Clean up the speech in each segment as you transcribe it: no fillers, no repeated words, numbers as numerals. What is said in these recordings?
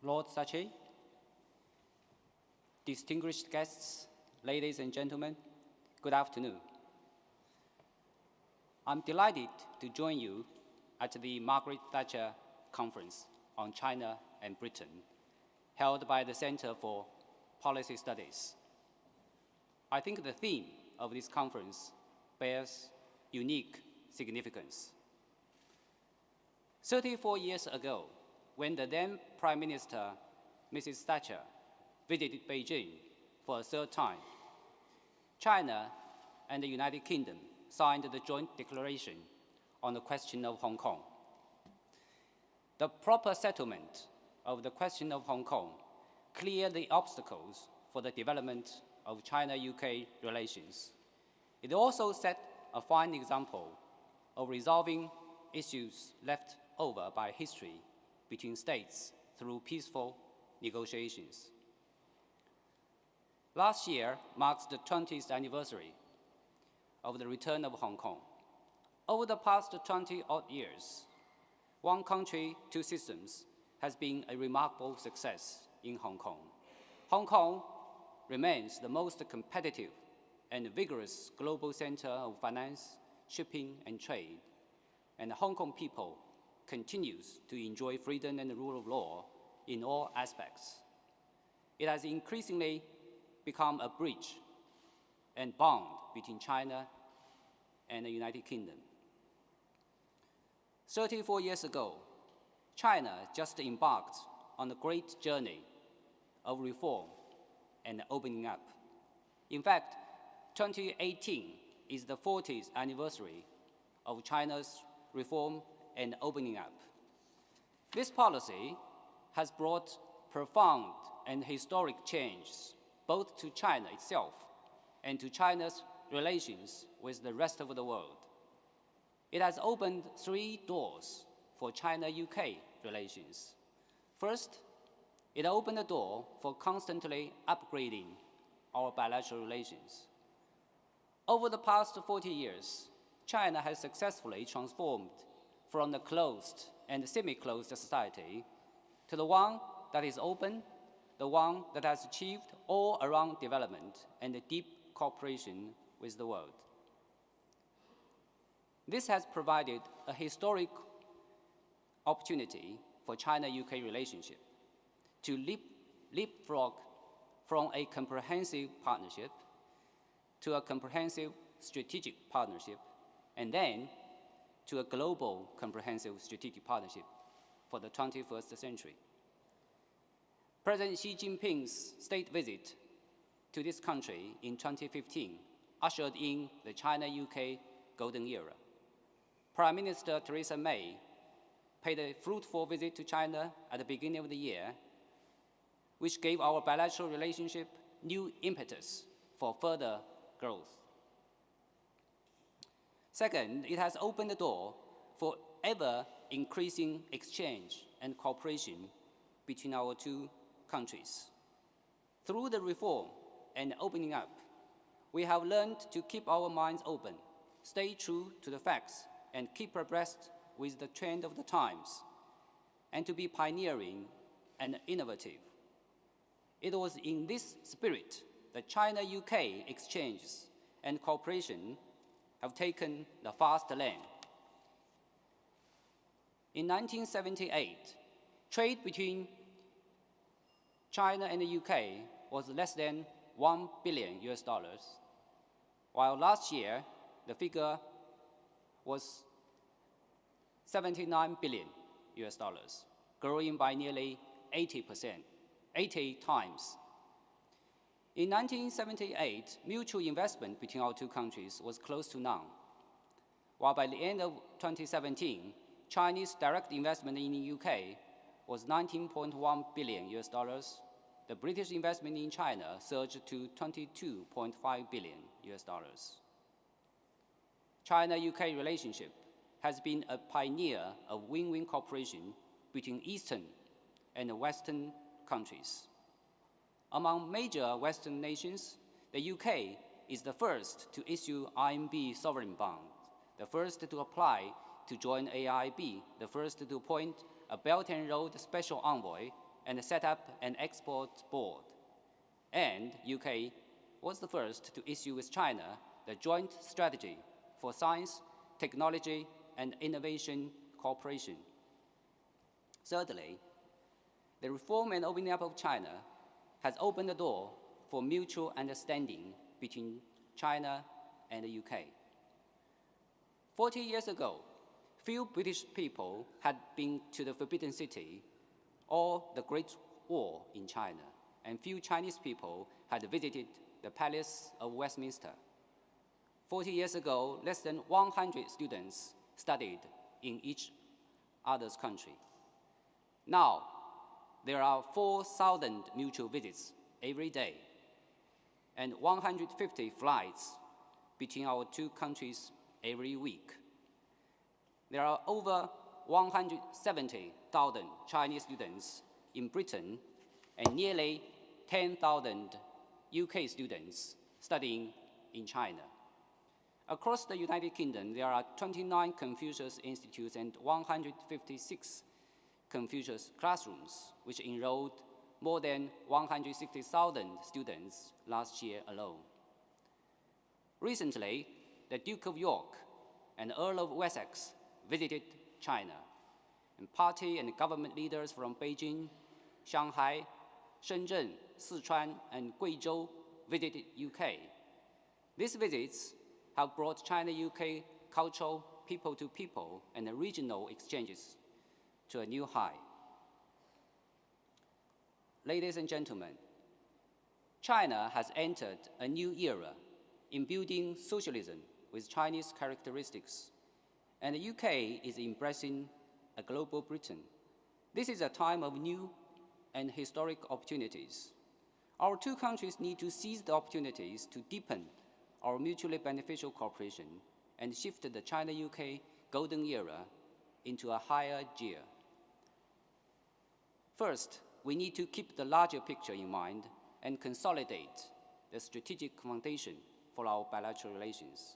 Lord Sachi, distinguished guests, ladies and gentlemen, good afternoon. I'm delighted to join you at the Margaret Thatcher Conference on China and Britain, held by the Center for Policy Studies. I think the theme of this conference bears unique significance. 34 years ago, when the then Prime Minister, Mrs. Thatcher, visited Beijing for a third time, China and the United Kingdom signed the joint declaration on the question of Hong Kong. The proper settlement of the question of Hong Kong cleared the obstacles for the development of China-UK relations. It also set a fine example of resolving issues left over by history between states through peaceful negotiations. Last year marks the 20th anniversary of the return of Hong Kong. Over the past 20-odd years, one country, two systems has been a remarkable success in Hong Kong. Hong Kong remains the most competitive and vigorous global center of finance, shipping, and trade, and the Hong Kong people continues to enjoy freedom and the rule of law in all aspects. It has increasingly become a bridge and bond between China and the United Kingdom. 34 years ago, China just embarked on a great journey of reform and opening up. In fact, 2018 is the 40th anniversary of China's reform and opening up. This policy has brought profound and historic changes both to China itself and to China's relations with the rest of the world. It has opened three doors for China-UK relations. First, it opened the door for constantly upgrading our bilateral relations. Over the past 40 years, China has successfully transformed from the closed and semi-closed society to the one that is open, the one that has achieved all-around development and deep cooperation with the world. This has provided a historic opportunity for China-UK relationship to leapfrog from a comprehensive partnership to a comprehensive strategic partnership, and then to a global comprehensive strategic partnership for the 21st century. President Xi Jinping's state visit to this country in 2015 ushered in the China-UK golden era. Prime Minister Theresa May paid a fruitful visit to China at the beginning of the year, which gave our bilateral relationship new impetus for further growth. Second, it has opened the door for ever-increasing exchange and cooperation between our two countries. Through the reform and opening up, we have learned to keep our minds open, stay true to the facts, and keep abreast with the trend of the times, and to be pioneering and innovative. It was in this spirit that China-UK exchanges and cooperation have taken the fast lane. In 1978, trade between China and the UK was less than $1 billion, while last year the figure was $79 billion, growing by nearly 80%, 80 times. In 1978, mutual investment between our two countries was close to none, while by the end of 2017, Chinese direct investment in the UK was $19.1 billion. The British investment in China surged to $22.5 billion. China-UK relationship has been a pioneer of win-win cooperation between Eastern and Western countries. Among major Western nations, the UK is the first to issue RMB sovereign bond, the first to apply to join AIIB, the first to appoint a Belt and Road Special Envoy, and set up an export board. And UK was the first to issue with China the joint strategy for science, technology, and innovation cooperation. Thirdly, the reform and opening up of China has opened the door for mutual understanding between China and the UK. 40 years ago, few British people had been to the Forbidden City or the Great Wall in China, and few Chinese people had visited the Palace of Westminster. 40 years ago, less than 100 students studied in each other's country. Now, there are 4,000 mutual visits every day and 150 flights between our two countries every week. There are over 170,000 Chinese students in Britain and nearly 10,000 UK students studying in China. Across the United Kingdom, there are 29 Confucius Institutes and 156 Confucius classrooms, which enrolled more than 160,000 students last year alone. Recently, the Duke of York and Earl of Wessex visited China, and party and government leaders from Beijing, Shanghai, Shenzhen, Sichuan, and Guizhou visited UK. These visits have brought China-UK cultural, people-to-people, and regional exchanges to a new high. Ladies and gentlemen, China has entered a new era in building socialism with Chinese characteristics, and the UK is embracing a global Britain. This is a time of new and historic opportunities. Our two countries need to seize the opportunities to deepen our mutually beneficial cooperation and shift the China-UK golden era into a higher gear. First, we need to keep the larger picture in mind and consolidate the strategic foundation for our bilateral relations.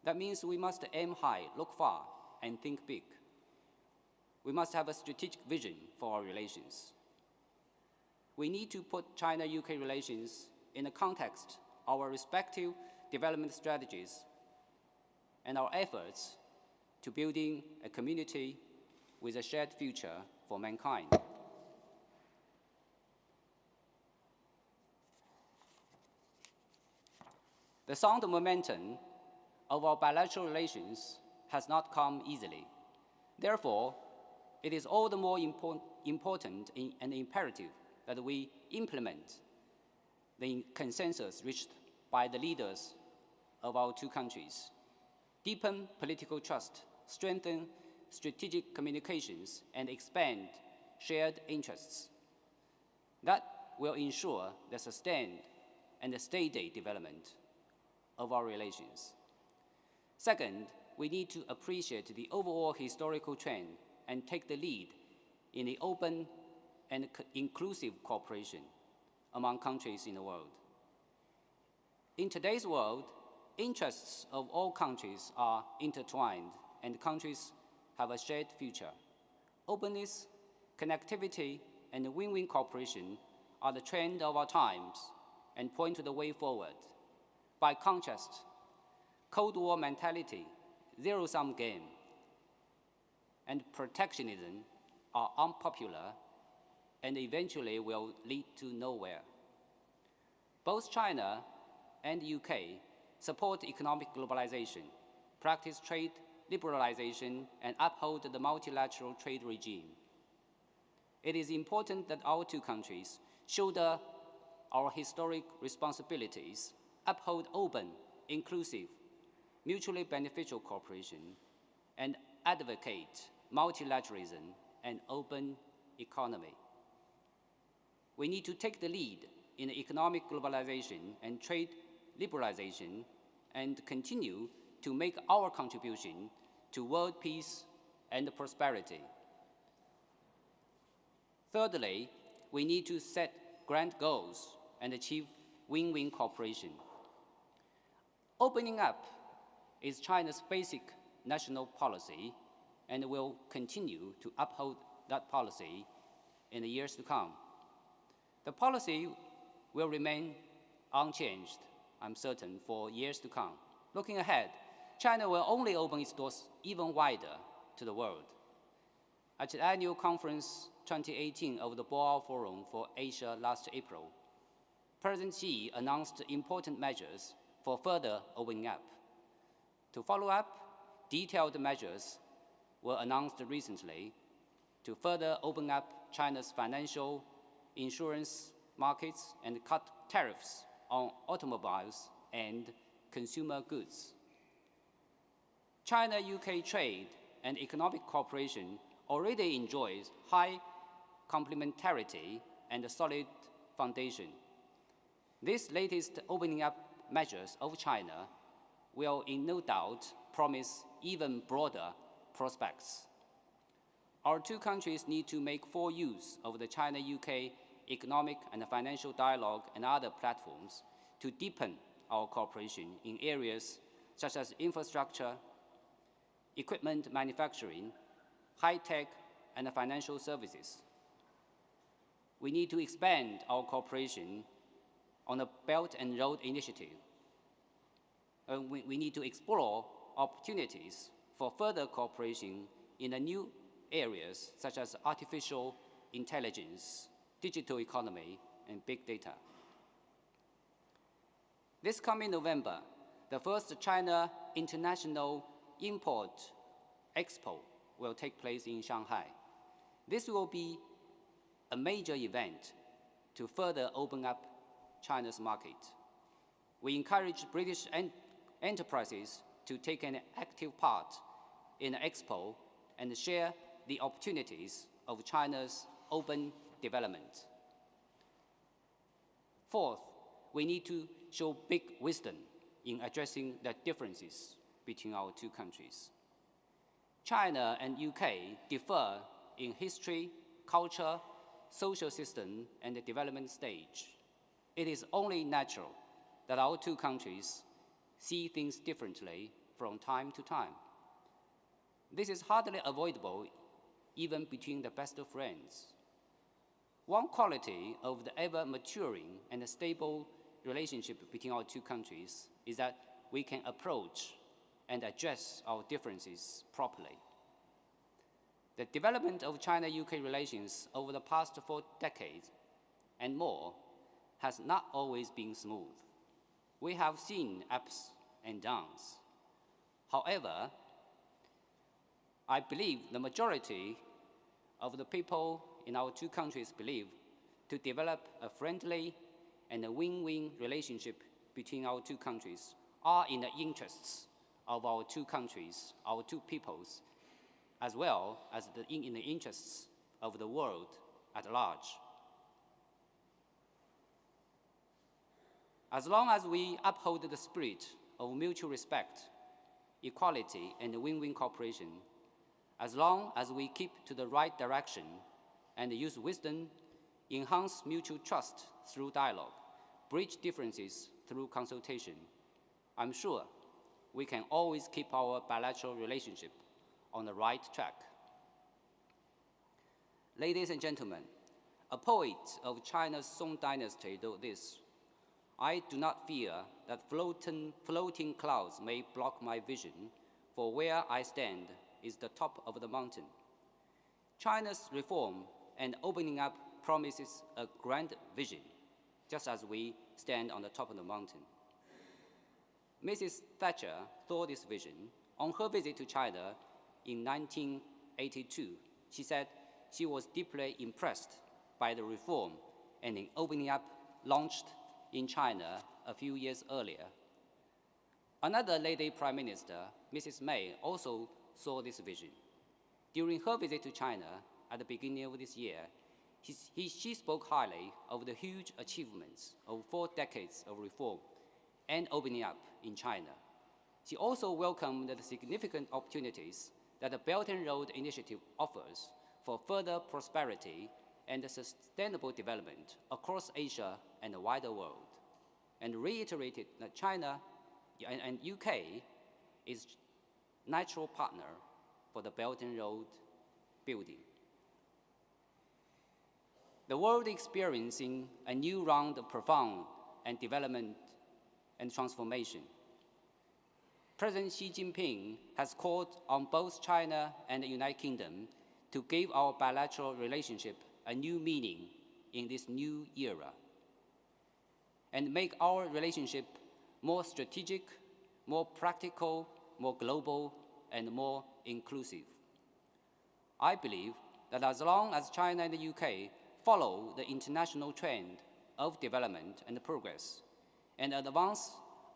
That means we must aim high, look far, and think big. We must have a strategic vision for our relations. We need to put China-UK relations in the context of our respective development strategies and our efforts to building a community with a shared future for mankind. The sound momentum of our bilateral relations has not come easily. Therefore, it is all the more important and imperative that we implement the consensus reached by the leaders of our two countries, deepen political trust, strengthen strategic communications, and expand shared interests. That will ensure the sustained and the steady development of our relations. Second, we need to appreciate the overall historical trend and take the lead in the open and inclusive cooperation among countries in the world. In today's world, interests of all countries are intertwined, and countries have a shared future. Openness, connectivity, and win-win cooperation are the trend of our times and point to the way forward. By contrast, Cold War mentality, zero-sum game, and protectionism are unpopular and eventually will lead to nowhere. Both China and the UK support economic globalization, practice trade liberalization, and uphold the multilateral trade regime. It is important that our two countries shoulder our historic responsibilities, uphold open, inclusive, mutually beneficial cooperation, and advocate multilateralism and open economy. We need to take the lead in economic globalization and trade liberalization and continue to make our contribution to world peace and prosperity. Thirdly, we need to set grand goals and achieve win-win cooperation. Opening up is China's basic national policy and will continue to uphold that policy in the years to come. The policy will remain unchanged, I'm certain, for years to come. Looking ahead, China will only open its doors even wider to the world. At the annual conference 2018 of the Boao Forum for Asia last April, President Xi announced important measures for further opening up. To follow up, detailed measures were announced recently to further open up China's financial, insurance markets and cut tariffs on automobiles and consumer goods. China-UK trade and economic cooperation already enjoys high complementarity and a solid foundation. These latest opening up measures of China will in no doubt promise even broader prospects. Our two countries need to make full use of the China-UK economic and financial dialogue and other platforms to deepen our cooperation in areas such as infrastructure, equipment manufacturing, high-tech, and financial services. We need to expand our cooperation on the Belt and Road Initiative. We need to explore opportunities for further cooperation in the new areas such as artificial intelligence, digital economy, and big data. This coming November, the first China International Import Expo will take place in Shanghai. This will be a major event to further open up China's market. We encourage British enterprises to take an active part in the expo and share the opportunities of China's open development. Fourth, we need to show big wisdom in addressing the differences between our two countries. China and UK differ in history, culture, social system, and the development stage. It is only natural that our two countries see things differently from time to time. This is hardly avoidable even between the best of friends. One quality of the ever-maturing and stable relationship between our two countries is that we can approach and address our differences properly. The development of China-UK relations over the past 4 decades and more has not always been smooth. We have seen ups and downs. However, I believe the majority of the people in our two countries believe to develop a friendly and a win-win relationship between our two countries are in the interests of our two countries, our two peoples, as well as in the interests of the world at large. As long as we uphold the spirit of mutual respect, equality, and win-win cooperation, as long as we keep to the right direction and use wisdom, enhance mutual trust through dialogue, bridge differences through consultation, I'm sure we can always keep our bilateral relationship on the right track. Ladies and gentlemen, a poet of China's Song Dynasty wrote this: "I do not fear that floating clouds may block my vision, for where I stand is the top of the mountain." China's reform and opening up promises a grand vision, just as we stand on the top of the mountain. Mrs. Thatcher saw this vision on her visit to China in 1982. She said she was deeply impressed by the reform and the opening up launched in China a few years earlier. Another lady Prime Minister, Mrs. May, also saw this vision. During her visit to China at the beginning of this year, she spoke highly of the huge achievements of 4 decades of reform and opening up in China. She also welcomed the significant opportunities that the Belt and Road Initiative offers for further prosperity and sustainable development across Asia and the wider world, and reiterated that China and UK is natural partner for the Belt and Road building. The world is experiencing a new round of profound and development and transformation. President Xi Jinping has called on both China and the United Kingdom to give our bilateral relationship a new meaning in this new era and make our relationship more strategic, more practical, more global, and more inclusive. I believe that as long as China and the UK follow the international trend of development and progress and advance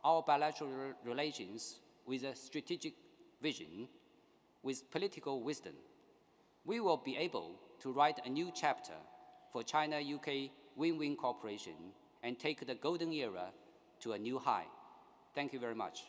our bilateral relations with a strategic vision, with political wisdom, we will be able to write a new chapter for China-UK win-win cooperation and take the golden era to a new high. Thank you very much.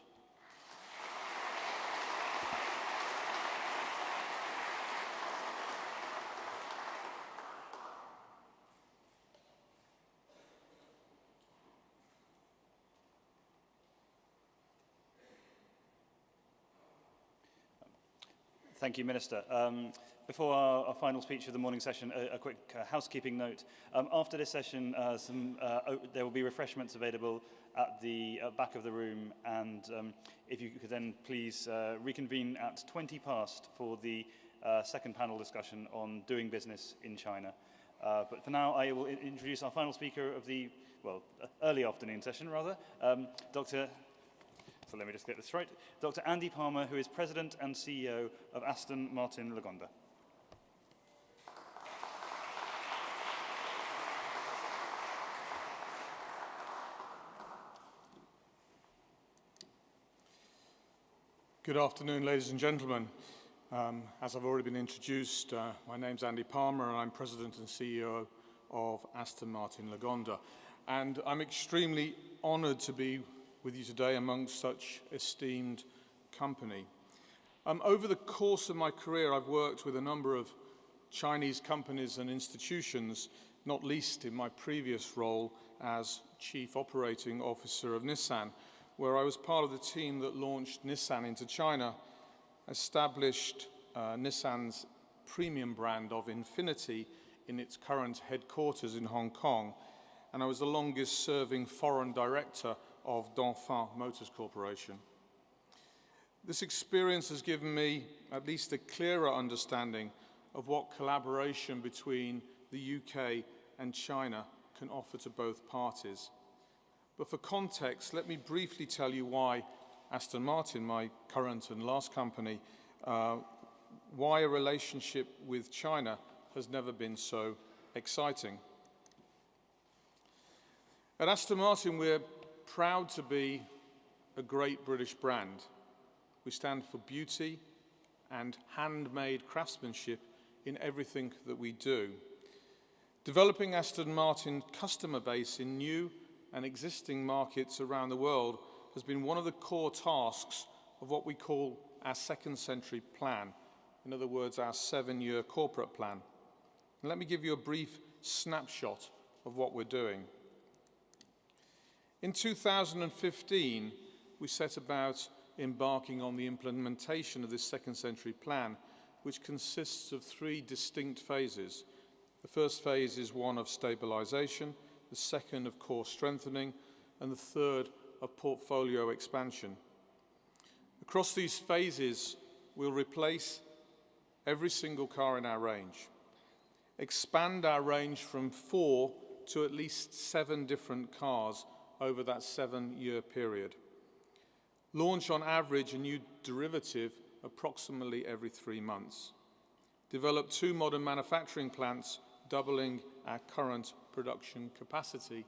Thank you, Minister. Before our final speech of the morning session, a quick housekeeping note. After this session, there will be refreshments available at the back of the room, and if you could then please reconvene at 20 past for the second panel discussion on doing business in China. But for now, I will introduce our final speaker of the, well, early afternoon session, rather, So let me just get this right. Dr. Andy Palmer, who is President and CEO of Aston Martin Lagonda. Good afternoon, ladies and gentlemen. As I've already been introduced, my name's Andy Palmer and I'm President and CEO of Aston Martin Lagonda. And I'm extremely honoured to be with you today amongst such esteemed company. Over the course of my career, I've worked with a number of Chinese companies and institutions, not least in my previous role as Chief Operating Officer of Nissan, where I was part of the team that launched Nissan into China, established Nissan's premium brand of Infiniti in its current headquarters in Hong Kong, and I was the longest-serving foreign director of Dongfeng Motors Corporation. This experience has given me at least a clearer understanding of what collaboration between the UK and China can offer to both parties. But for context, let me briefly tell you why Aston Martin, my current and last company, why a relationship with China has never been so exciting. At Aston Martin, we're proud to be a great British brand. We stand for beauty and handmade craftsmanship in everything that we do. Developing Aston Martin's customer base in new and existing markets around the world has been one of the core tasks of what we call our second century plan. In other words, our 7-year corporate plan. And let me give you a brief snapshot of what we're doing. In 2015, we set about embarking on the implementation of this second century plan, which consists of 3 distinct phases. The first phase is one of stabilization, the second of core strengthening, and the third of portfolio expansion. Across these phases, we'll replace every single car in our range, expand our range from 4 to at least 7 different cars over that 7-year period. Launch on average a new derivative approximately every 3 months. Develop 2 modern manufacturing plants, doubling our current production capacity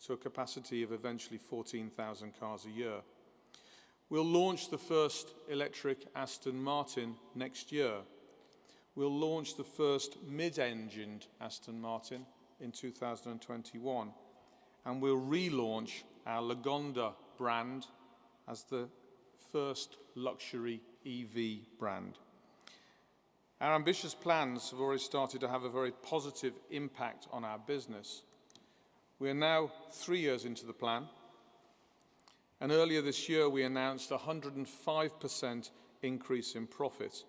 to a capacity of eventually 14,000 cars a year. We'll launch the first electric Aston Martin next year. We'll launch the first mid-engined Aston Martin in 2021. And we'll relaunch our Lagonda brand as the first luxury EV brand. Our ambitious plans have already started to have a very positive impact on our business. We are now 3 years into the plan, and earlier this year we announced a 105% increase in profit,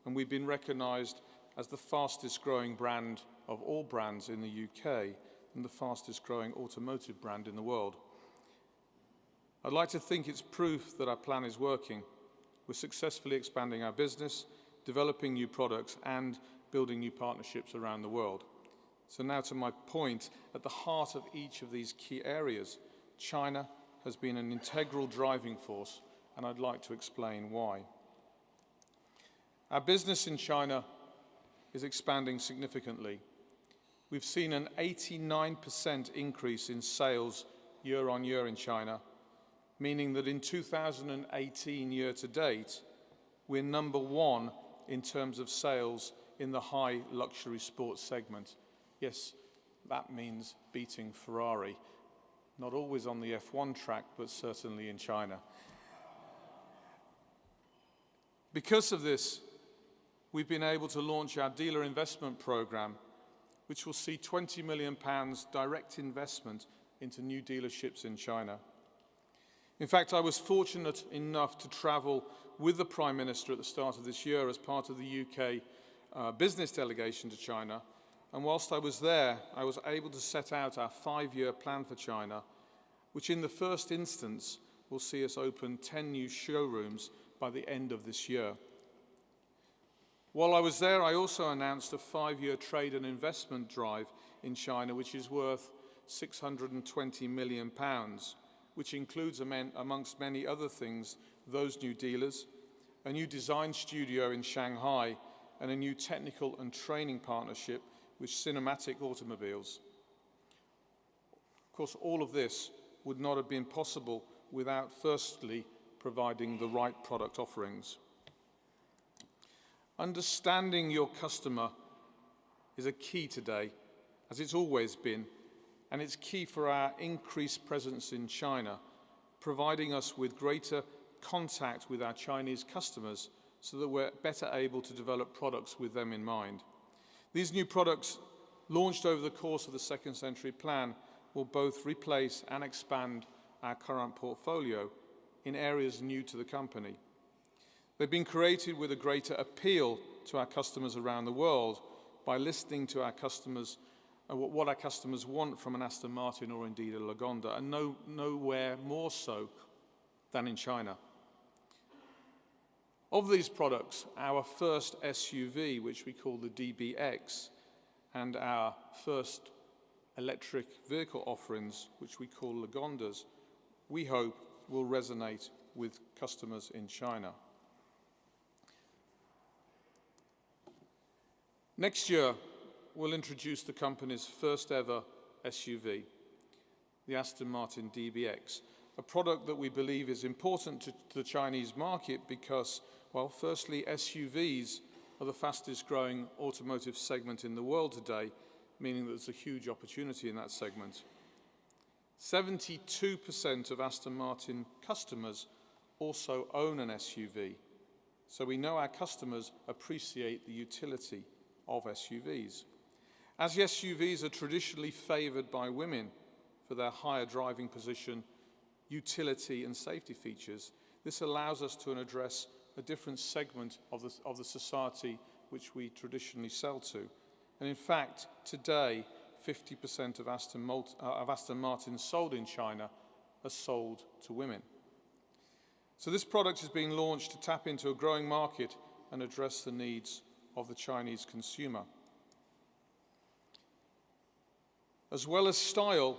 and we've been recognized as the fastest growing brand of all brands in the UK and the fastest growing automotive brand in the world. I'd like to think it's proof that our plan is working. We're successfully expanding our business, developing new products and building new partnerships around the world. So now to my point, at the heart of each of these key areas, China has been an integral driving force, and I'd like to explain why. Our business in China is expanding significantly. We've seen an 89% increase in sales year on year in China, meaning that in 2018 year to date, we're number one in terms of sales in the high luxury sports segment. Yes, that means beating Ferrari. Not always on the F1 track, but certainly in China. Because of this, we've been able to launch our dealer investment program, which will see £20 million direct investment into new dealerships in China. In fact, I was fortunate enough to travel with the Prime Minister at the start of this year as part of the UK business delegation to China. And whilst I was there, I was able to set out our 5-year plan for China, which in the first instance will see us open 10 new showrooms by the end of this year. While I was there, I also announced a 5-year trade and investment drive in China, which is worth £620 million, which includes, amongst many other things, those new dealers, a new design studio in Shanghai, and a new technical and training partnership with Cinematic Automobiles. Of course, all of this would not have been possible without firstly providing the right product offerings. Understanding your customer is a key today, as it's always been, and it's key for our increased presence in China, providing us with greater contact with our Chinese customers so that we're better able to develop products with them in mind. These new products, launched over the course of the Second Century Plan, will both replace and expand our current portfolio in areas new to the company. They've been created with a greater appeal to our customers around the world by listening to our customers and what our customers want from an Aston Martin or indeed a Lagonda, and nowhere more so than in China. Of these products, our first SUV, which we call the DBX, and our first electric vehicle offerings, which we call Lagondas, we hope will resonate with customers in China. Next year, we'll introduce the company's first ever SUV, the Aston Martin DBX, a product that we believe is important to the Chinese market because, well, firstly, SUVs are the fastest growing automotive segment in the world today, meaning that there's a huge opportunity in that segment. 72% of Aston Martin customers also own an SUV, so we know our customers appreciate the utility of SUVs. As SUVs are traditionally favoured by women for their higher driving position, utility and safety features, this allows us to address a different segment of the society which we traditionally sell to. And in fact, today, 50% of Aston Martin sold in China are sold to women. So this product is being launched to tap into a growing market and address the needs of the Chinese consumer. As well as style,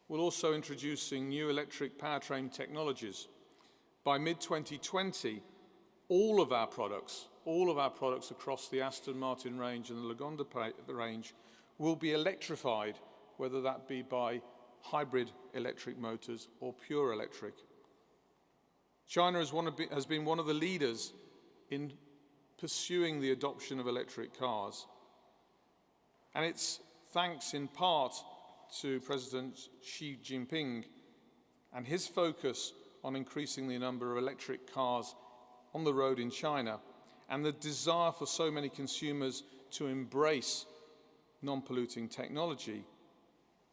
we're also introducing new electric powertrain technologies. By mid-2020, all of our products across the Aston Martin range and the Lagonda range will be electrified, whether that be by hybrid electric motors or pure electric. China has been one of the leaders in pursuing the adoption of electric cars. And it's thanks in part to President Xi Jinping and his focus on increasing the number of electric cars on the road in China and the desire for so many consumers to embrace non-polluting technology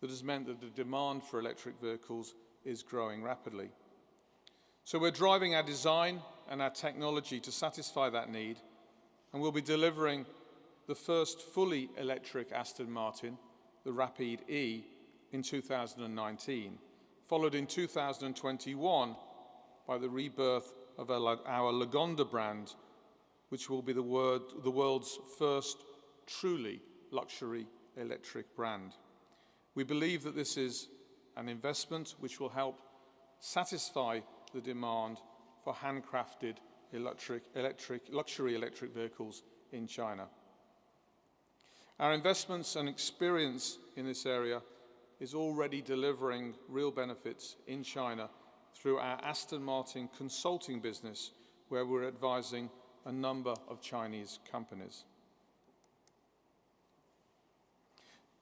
that has meant that the demand for electric vehicles is growing rapidly. So we're driving our design and our technology to satisfy that need, and we'll be delivering the first fully electric Aston Martin, the Rapide E, in 2019, followed in 2021 by the rebirth of our Lagonda brand, which will be the world's first truly luxury electric brand. We believe that this is an investment which will help satisfy the demand for handcrafted luxury electric vehicles in China. Our investments and experience in this area is already delivering real benefits in China through our Aston Martin consulting business, where we're advising a number of Chinese companies.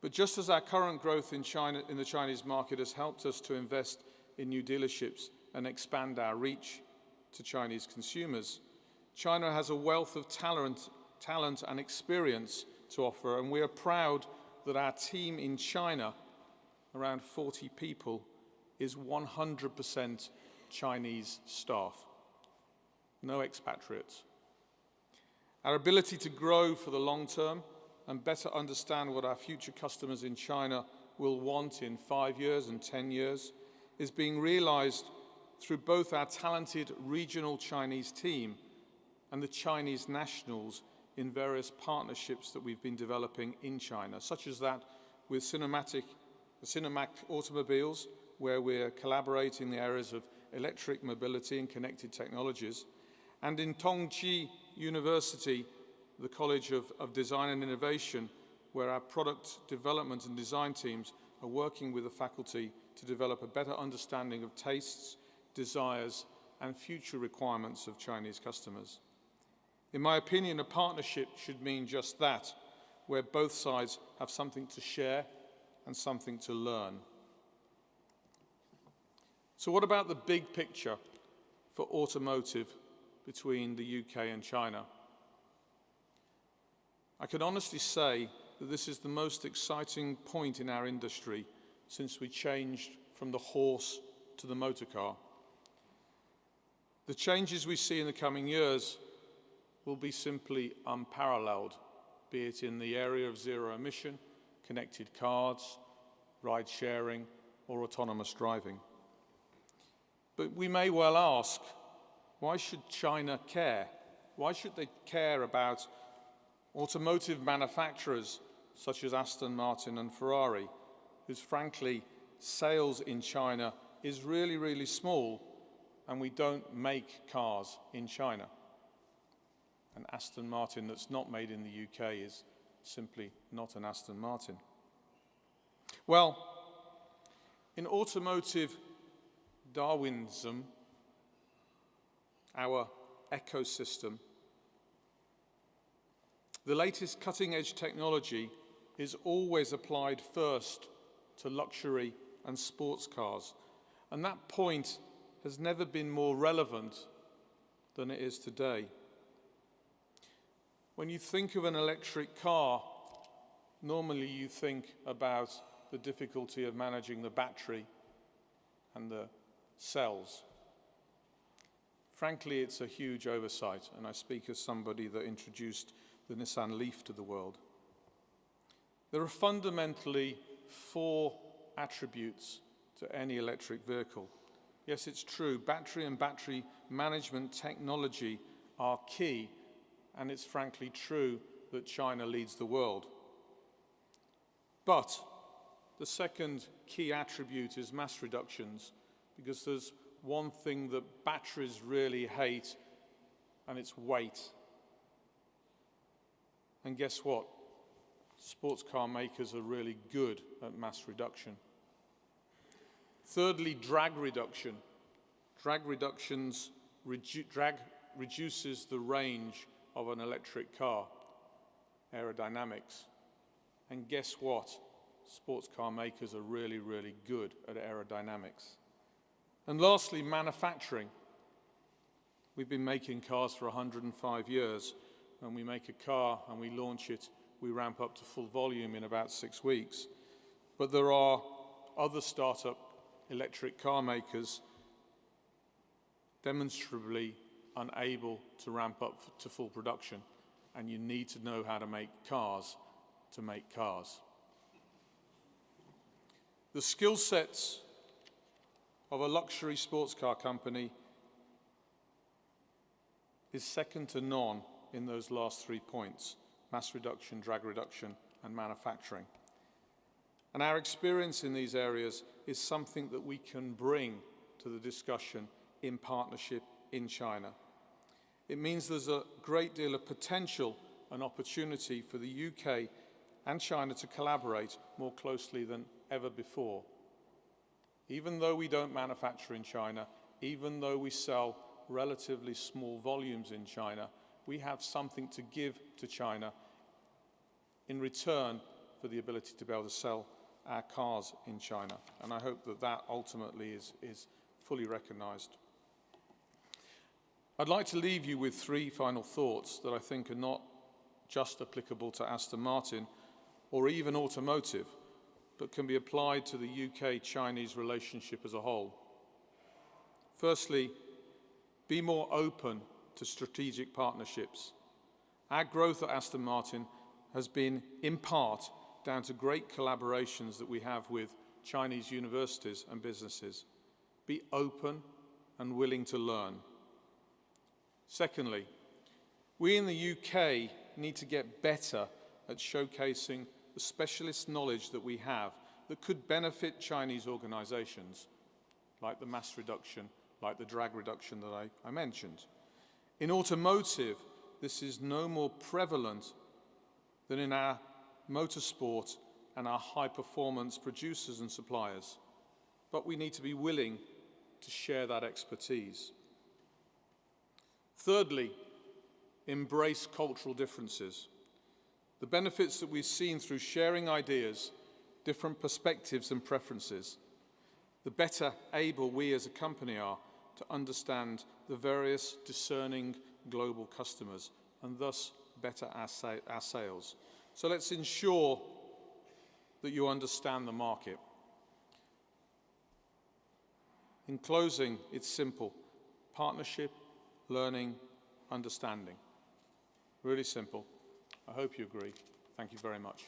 But just as our current growth in the Chinese market has helped us to invest in new dealerships and expand our reach to Chinese consumers, China has a wealth of talent and experience to offer, and we are proud that our team in China, around 40 people, is 100% Chinese staff, no expatriates. Our ability to grow for the long term and better understand what our future customers in China will want in 5 years and 10 years is being realized through both our talented regional Chinese team and the Chinese nationals in various partnerships that we've been developing in China, such as that with Cinemac Automobiles, where we're collaborating in the areas of electric mobility and connected technologies, and in Tongji University, the College of Design and Innovation, where our product development and design teams are working with the faculty to develop a better understanding of tastes, desires, and future requirements of Chinese customers. In my opinion, a partnership should mean just that, where both sides have something to share and something to learn. So what about the big picture for automotive between the UK and China? I can honestly say that this is the most exciting point in our industry since we changed from the horse to the motor car. The changes we see in the coming years will be simply unparalleled, be it in the area of zero emission, connected cars, ride sharing, or autonomous driving. But we may well ask, why should China care? Why should they care about automotive manufacturers such as Aston Martin and Ferrari, whose frankly sales in China is really, really small, and we don't make cars in China? An Aston Martin that's not made in the UK is simply not an Aston Martin. Well, in automotive Darwinism, our ecosystem, the latest cutting-edge technology is always applied first to luxury and sports cars, and that point has never been more relevant than it is today. When you think of an electric car, normally you think about the difficulty of managing the battery and the cells. Frankly, it's a huge oversight, and I speak as somebody that introduced the Nissan Leaf to the world. There are fundamentally 4 attributes to any electric vehicle. Yes, it's true, battery and battery management technology are key, and it's frankly true that China leads the world. But the second key attribute is mass reductions, because there's one thing that batteries really hate, and it's weight. And guess what? Sports car makers are really good at mass reduction. Thirdly, drag reduction. Drag reduces the range of an electric car, aerodynamics. And guess what? Sports car makers are really, really good at aerodynamics. And lastly, manufacturing. We've been making cars for 105 years. When we make a car and we launch it, we ramp up to full volume in about 6 weeks. But there are other startup electric car makers demonstrably unable to ramp up to full production. and you need to know how to make cars to make cars. The skill sets of a luxury sports car company is second to none in those last 3 points: mass reduction, drag reduction, and manufacturing. And our experience in these areas is something that we can bring to the discussion in partnership in China. It means there's a great deal of potential and opportunity for the UK and China to collaborate more closely than ever before. Even though we don't manufacture in China, even though we sell relatively small volumes in China, we have something to give to China in return for the ability to be able to sell our cars in China. And I hope that that ultimately is fully recognized. I'd like to leave you with 3 final thoughts that I think are not just applicable to Aston Martin or even automotive, but can be applied to the UK-Chinese relationship as a whole. Firstly, be more open to strategic partnerships. Our growth at Aston Martin has been, in part, down to great collaborations that we have with Chinese universities and businesses. Be open and willing to learn. Secondly, we in the UK need to get better at showcasing the specialist knowledge that we have that could benefit Chinese organizations, like the mass reduction, like the drag reduction that I mentioned. In automotive, this is no more prevalent than in our motorsport and our high-performance producers and suppliers. But we need to be willing to share that expertise. Thirdly, embrace cultural differences. The benefits that we've seen through sharing ideas, different perspectives and preferences, the better able we as a company are to understand the various discerning global customers and thus better our sales. So let's ensure that you understand the market. In closing, it's simple: partnership, learning, understanding. Really simple. I hope you agree. Thank you very much.